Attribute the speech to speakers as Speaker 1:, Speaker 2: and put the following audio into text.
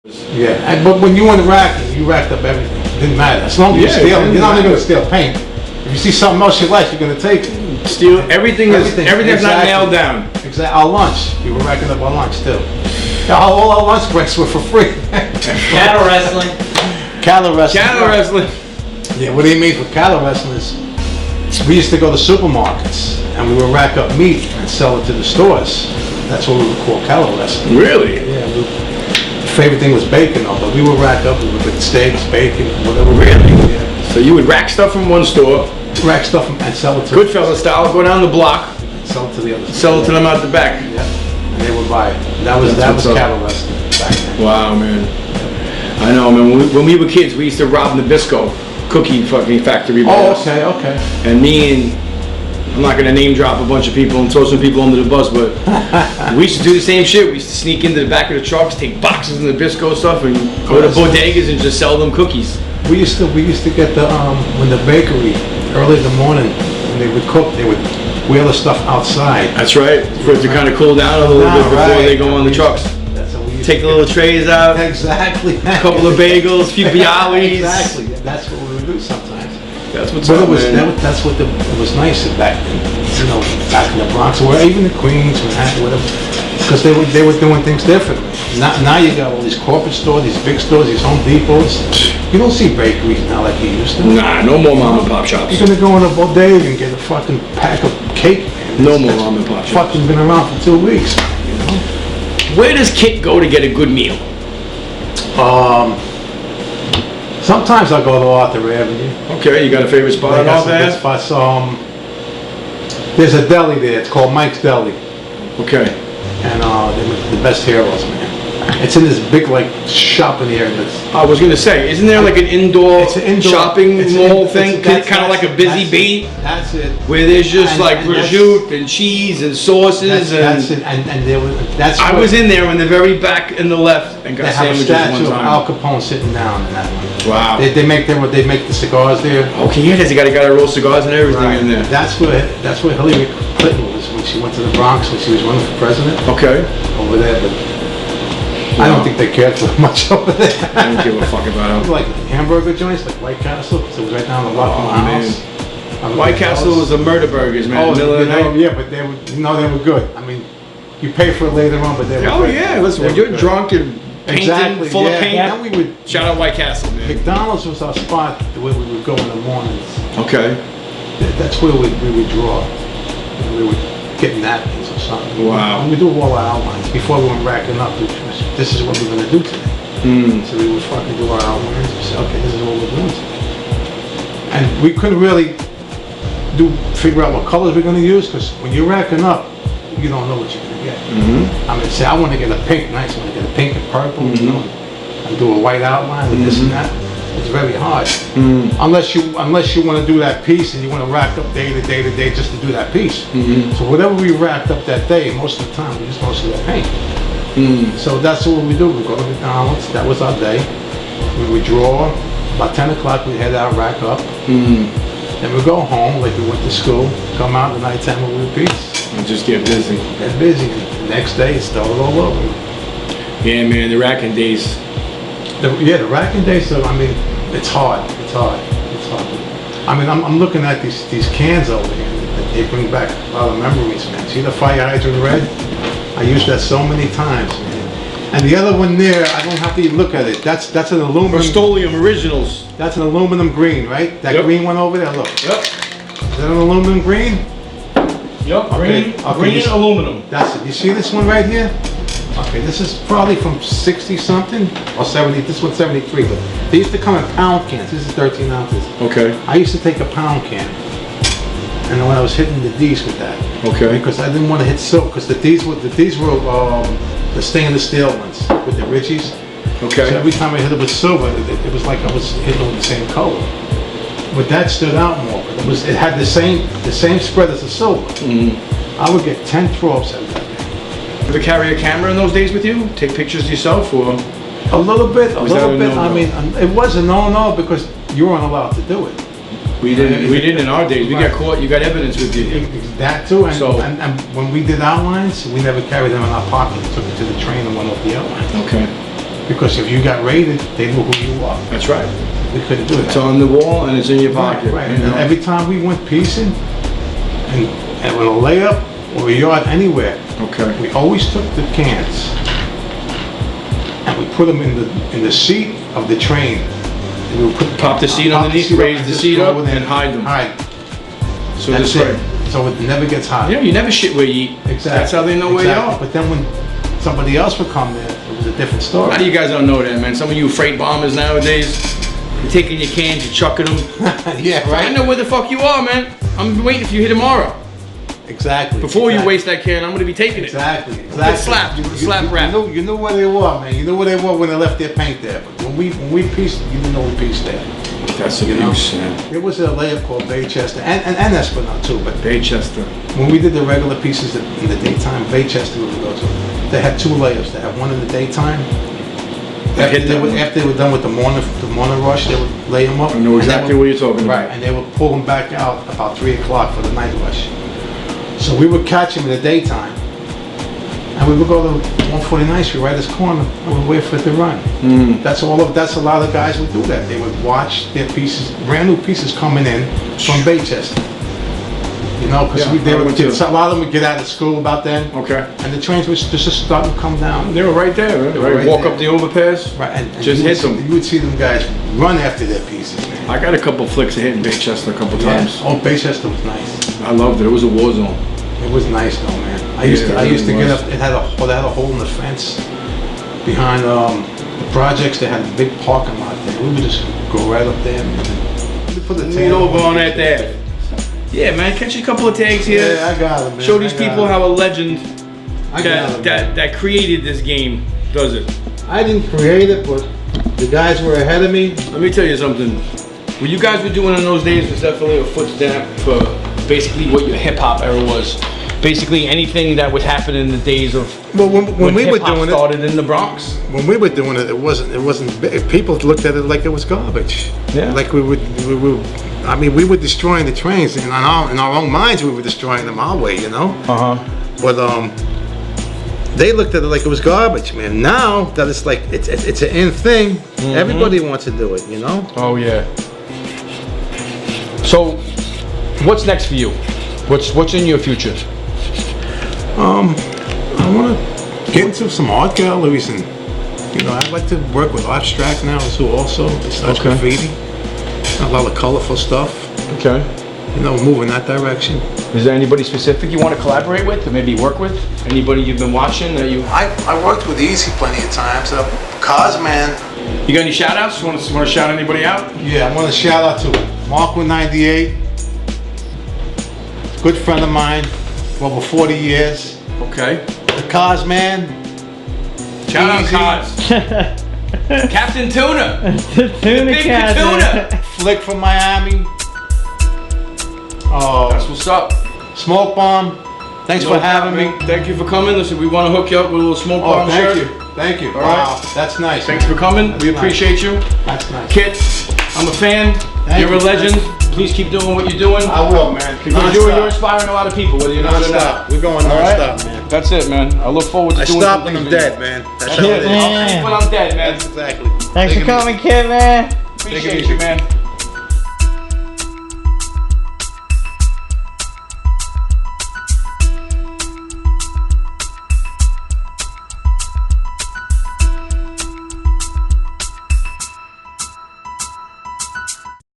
Speaker 1: Yeah, but when you were in the rack, you racked up everything. It didn't matter. As long as you're stealing, you're not only going to steal paint. If you see something else you like, you're going to take it.
Speaker 2: Steal everything's not nailed down.
Speaker 1: Exactly. Our lunch, we were racking up our lunch too. All our lunch breaks were for free.
Speaker 3: Cattle wrestling.
Speaker 1: Cattle wrestling.
Speaker 2: Cattle wrestling.
Speaker 1: Yeah, what do you mean for cattle wrestling is we used to go to supermarkets and we would rack up meat and sell it to the stores. That's what we would call cattle wrestling.
Speaker 2: Really?
Speaker 1: Yeah. The favorite thing was bacon, though, but we would rack up. We would get steaks, bacon, whatever.
Speaker 2: Really?
Speaker 1: Yeah.
Speaker 2: So you would rack stuff from one store,
Speaker 1: rack stuff and sell it to
Speaker 2: Goodfella style, go down the block,
Speaker 1: sell it to the other.
Speaker 2: Sell it to them out the back.
Speaker 1: Yeah. And they would buy it. That was cattle wrestling back then.
Speaker 2: Wow, man. I know, man. When we were kids, we used to rob Nabisco cookie fucking factory.
Speaker 1: Oh, okay.
Speaker 2: And me and I'm not gonna name drop a bunch of people and throw some people under the bus, but we used to do the same shit. We used to sneak into the back of the trucks, take boxes of Nabisco stuff, and go to bodegas and just sell them cookies.
Speaker 1: We used to get the when the bakery early in the morning when they would cook, they would wheel the stuff outside.
Speaker 2: That's right, for it to kind of cool down a little bit before they go on the trucks.
Speaker 1: That's what we used
Speaker 2: Take the little trays out.
Speaker 1: Exactly.
Speaker 2: A couple of bagels, a few bialys.
Speaker 1: Exactly. That's what we would do sometimes.
Speaker 2: That's what's
Speaker 1: but
Speaker 2: up, man.
Speaker 1: That's what it was nice back then. You know, back in the Bronx, or even the Queens, Manhattan, whatever, because they were doing things differently. Now you got all these corporate stores, these big stores, these Home Depots. You don't see bakeries now like you used to.
Speaker 2: Nah, no more mom and pop shops.
Speaker 1: You're gonna go in a bodega and get a fucking pack of cake. Man.
Speaker 2: No more mom and pop shops.
Speaker 1: Fucking been around for 2 weeks. You know?
Speaker 2: Where does Kit go to get a good meal?
Speaker 1: Sometimes I go to Arthur Avenue.
Speaker 2: Okay, you got a favorite spot on Arthur Ave?
Speaker 1: There's a deli there. It's called Mike's Deli.
Speaker 2: Okay.
Speaker 1: And they're the best heroes, man. It's in this big like shopping area.
Speaker 2: I was gonna say, isn't there like an indoor shopping mall thing, kind of like a busy bee?
Speaker 1: That's it.
Speaker 2: Where there's just like prosciutto and cheese and sauces
Speaker 1: that's it. And there was
Speaker 2: I was in there in the very back in the left and got sandwiches one time. They have a statue of
Speaker 1: Al Capone sitting down in that one.
Speaker 2: Wow.
Speaker 1: They make the cigars there.
Speaker 2: Okay, yeah, they got to roll cigars and everything in there.
Speaker 1: That's where Hillary Clinton was when she went to the Bronx when she was running for president.
Speaker 2: Okay.
Speaker 1: Over there, but I don't think they cared for much over there.
Speaker 2: I don't give a fuck about it.
Speaker 1: Like hamburger joints, like White Castle, because it was right down the block from my house.
Speaker 2: White Castle was a murder burgers, man.
Speaker 1: Yeah, but they were good. I mean, you pay for it later on, but they were good.
Speaker 2: Oh yeah, listen, when you're drunk and painted, full of paint,
Speaker 1: then we would
Speaker 2: shout out White Castle, man.
Speaker 1: McDonald's was our spot where we would go in the mornings.
Speaker 2: Okay.
Speaker 1: That's where we would draw. We would get napkins or something.
Speaker 2: Wow.
Speaker 1: And we do all our outlines before we went racking up. This is what we're going to do today. So we would fucking do our outlines and say, okay, this is what we're doing today. And we couldn't really figure out what colors we're going to use, because when you're racking up, you don't know what you're going to get. I mean, say I want to get a pink, nice, I want to get a pink and purple, you know, and do a white outline with this and that. It's very hard. Unless you want to do that piece and you want to rack up day to day to day just to do that piece. So whatever we racked up that day, most of the time we just mostly got paint. So that's what we do. We go to McDonald's. That was our day. We would draw. About 10 o'clock we head out, rack up. Then we go home like we went to school. Come out at nighttime and we repeat.
Speaker 2: And just get busy.
Speaker 1: Get busy. The next day it's started all over.
Speaker 2: Yeah, man, the racking days.
Speaker 1: The racking days. So I mean, it's hard. I mean, I'm looking at these cans over here. They bring back a lot of memories, man. See the fire hydrant red? I used that so many times, man. And the other one there, I don't have to even look at it. That's an aluminum.
Speaker 2: Rust-Oleum Originals.
Speaker 1: That's an aluminum green, right? That green one over there. Look.
Speaker 2: Yep.
Speaker 1: Is that an aluminum green?
Speaker 2: Yep.
Speaker 1: Okay.
Speaker 2: Green aluminum.
Speaker 1: That's it. You see this one right here? Okay, this is probably from 60 something or 70. This one's 73, but they used to come in pound cans. This is 13 ounces.
Speaker 2: Okay.
Speaker 1: I used to take a pound can, and when I was hitting the D's with that.
Speaker 2: Okay.
Speaker 1: Because I didn't want to hit silk, because the D's were the stainless steel ones with the Richies.
Speaker 2: Okay.
Speaker 1: So every time I hit it with silver, it was like I was hitting with the same color. But that stood out more. But it had the same spread as the silver. I would get 10 throw-ups out of that.
Speaker 2: Did you carry a camera in those days with you? Take pictures yourself, or?
Speaker 1: A little bit. I mean, it wasn't no because you weren't allowed to do it.
Speaker 2: We didn't in our days. We got caught. You got evidence with you.
Speaker 1: That too. And when we did outlines, we never carried them in our pocket. We took it to the train and went off the outline.
Speaker 2: Okay.
Speaker 1: Because if you got raided, they knew who you are.
Speaker 2: That's right.
Speaker 1: We couldn't do
Speaker 2: It's
Speaker 1: that.
Speaker 2: on the wall and it's in your pocket.
Speaker 1: Right.
Speaker 2: You
Speaker 1: And
Speaker 2: know?
Speaker 1: every time we went piecing, and with a layup or a yard anywhere,
Speaker 2: Okay.
Speaker 1: we always took the cans and we put them in the seat of the train. And we would
Speaker 2: Pop the seat underneath, raise the seat up, and hide them.
Speaker 1: Hide.
Speaker 2: So
Speaker 1: That's
Speaker 2: this way.
Speaker 1: it. So it never gets hot.
Speaker 2: Yeah, you never shit where you eat.
Speaker 1: Exactly.
Speaker 2: That's how they know where you are.
Speaker 1: But then when somebody else would come there, it was a different story.
Speaker 2: A lot of you guys don't know that, man. Some of you freight bombers nowadays, you're taking your cans, you're chucking them.
Speaker 1: Yeah,
Speaker 2: I
Speaker 1: right?
Speaker 2: know where the fuck you are, man. I'm waiting for you here tomorrow.
Speaker 1: Exactly.
Speaker 2: Before you
Speaker 1: Exactly.
Speaker 2: waste that can, I'm gonna be taking it.
Speaker 1: Exactly.
Speaker 2: Get slapped with a slap rap.
Speaker 1: You knew where they were, man. You knew where they were when they left their paint there. But when we pieced, you didn't know we pieced there.
Speaker 2: That's
Speaker 1: You know?
Speaker 2: abuse, man.
Speaker 1: There was a layup called Baychester and Esplinade too. But
Speaker 2: Baychester.
Speaker 1: when we did the regular pieces in the daytime, Baychester we would go to. They had two layups. They had one in the daytime. After
Speaker 2: hit them.
Speaker 1: after they were done with the morning rush, they would lay them up.
Speaker 2: I know
Speaker 1: and
Speaker 2: exactly
Speaker 1: they
Speaker 2: what you're talking
Speaker 1: Right,
Speaker 2: about.
Speaker 1: and they would pull them back out about 3 o'clock for the night rush. So we would catch them in the daytime, and we would go to 149th Street, right this corner, and we'd wait for it to run. That's a lot of guys would do that. They would watch their pieces, brand new pieces coming in from Baychester. You know, because
Speaker 2: Yeah, I went to-
Speaker 1: a lot of them would get out of school about then,
Speaker 2: Okay.
Speaker 1: and the trains would just start to come down.
Speaker 2: They were right there, right?
Speaker 1: They were right
Speaker 2: Walk
Speaker 1: there.
Speaker 2: up the overpass.
Speaker 1: Right, and
Speaker 2: Just
Speaker 1: you would
Speaker 2: hit
Speaker 1: see-
Speaker 2: them.
Speaker 1: You would see them guys run after their pieces, man.
Speaker 2: I got a couple flicks of hitting Baychester a couple times.
Speaker 1: Oh, Baychester was nice.
Speaker 2: I loved it. It was a war zone.
Speaker 1: It was nice though, man. I
Speaker 2: Yeah,
Speaker 1: used to
Speaker 2: it
Speaker 1: get
Speaker 2: was.
Speaker 1: up. It had a hole in the fence behind the projects. They had a big parking lot there. We would just go right up there, man. We put the
Speaker 2: Lean
Speaker 1: tan
Speaker 2: over on that there. Yeah, man, catch a couple of tags here.
Speaker 1: Yeah, I got it, man.
Speaker 2: Show these
Speaker 1: I got
Speaker 2: people
Speaker 1: it.
Speaker 2: how a legend
Speaker 1: I got it, man.
Speaker 2: that created this game does it.
Speaker 1: I didn't create it, but the guys were ahead of me.
Speaker 2: Let me tell you something. What you guys were doing in those days was definitely a footstep for basically what your hip hop era was. Basically anything that would happen in the days of
Speaker 1: Well, when we were
Speaker 2: hip-hop
Speaker 1: doing it,
Speaker 2: started in the Bronx.
Speaker 1: when we were doing it, it wasn't big. People looked at it like it was garbage.
Speaker 2: Yeah.
Speaker 1: Like we were destroying the trains, and in our own minds we were destroying them our way, you know. But they looked at it like it was garbage, man. Now that it's like it's an in thing, everybody wants to do it, you know.
Speaker 2: Oh yeah. So, what's next for you? What's in your future?
Speaker 1: I want to get into some art galleries, and you know, I'd like to work with abstract now too. Also, besides
Speaker 2: Okay.
Speaker 1: graffiti, a lot of colorful stuff.
Speaker 2: Okay.
Speaker 1: You know, move in that direction.
Speaker 2: Is there anybody specific you want to collaborate with or maybe work with? Anybody you've been watching that you...
Speaker 1: I worked with Easy plenty of times. Cosman.
Speaker 2: You got any shout outs? Want to shout anybody out?
Speaker 1: Yeah, I want to shout out to Mark198. Good friend of mine for over 40 years.
Speaker 2: Okay.
Speaker 1: The Cosman.
Speaker 2: Shout out
Speaker 1: Easy.
Speaker 2: Cos. Captain Tuna.
Speaker 4: Tuna
Speaker 2: Big
Speaker 4: cat.
Speaker 2: Tuna.
Speaker 1: Flick from Miami. Oh,
Speaker 2: That's what's up.
Speaker 1: Smokebomb. Thanks for having me.
Speaker 2: Thank you for coming. Listen, we want to hook you up with a little smoke
Speaker 1: Oh,
Speaker 2: bomb
Speaker 1: thank
Speaker 2: shirt.
Speaker 1: you. Thank you.
Speaker 2: All
Speaker 1: Wow,
Speaker 2: right.
Speaker 1: that's nice.
Speaker 2: Thanks for coming. We
Speaker 1: That's
Speaker 2: appreciate you.
Speaker 1: That's nice.
Speaker 2: Kit, I'm a fan.
Speaker 1: Thank
Speaker 2: You're
Speaker 1: you.
Speaker 2: a legend. Please keep doing what you're doing.
Speaker 1: I will, man.
Speaker 2: Because you're inspiring a lot of people, whether you know it or
Speaker 1: Non-stop.
Speaker 2: not.
Speaker 1: We're going
Speaker 2: All right?
Speaker 1: non-stop, man.
Speaker 2: That's it, man. I look forward to
Speaker 1: I
Speaker 2: doing
Speaker 1: stopped when
Speaker 2: some
Speaker 1: I'm
Speaker 2: things with
Speaker 1: dead, man. That's
Speaker 2: you.
Speaker 1: how it is.
Speaker 4: Yeah.
Speaker 2: When I'm dead, man.
Speaker 1: That's exactly.
Speaker 4: Thanks for coming, kid, man.
Speaker 2: Appreciate you, man.